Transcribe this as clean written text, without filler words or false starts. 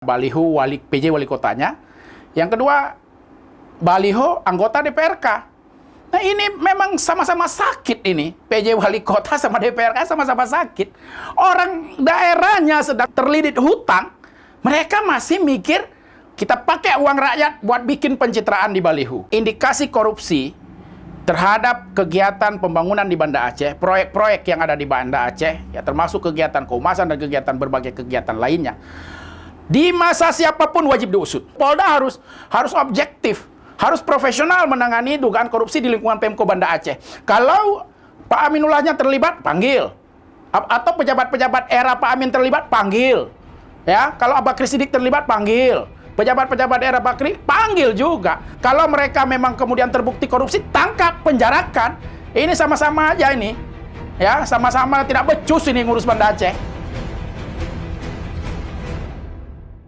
baliho PJ wali kotanya. Yang kedua, baliho anggota DPRK. Nah ini memang sama-sama sakit ini. PJ wali kota sama DPRK sama-sama sakit. Orang daerahnya sedang terlilit hutang, mereka masih mikir kita pakai uang rakyat buat bikin pencitraan di baliho. Indikasi korupsi terhadap kegiatan pembangunan di Banda Aceh, proyek-proyek yang ada di Banda Aceh, ya termasuk kegiatan kehumasan dan kegiatan berbagai kegiatan lainnya. Di masa siapapun wajib diusut. Polda harus objektif, harus profesional menangani dugaan korupsi di lingkungan Pemko Banda Aceh. Kalau Pak Aminullahnya terlibat, panggil. Atau pejabat-pejabat era Pak Amin terlibat, panggil. Ya, kalau Bakri Siddiq terlibat, panggil. Pejabat-pejabat era Bakri, panggil juga. Kalau mereka memang kemudian terbukti korupsi, tangkap, penjarakan. Ini sama-sama aja ini. Ya, sama-sama tidak becus ini ngurus Banda Aceh.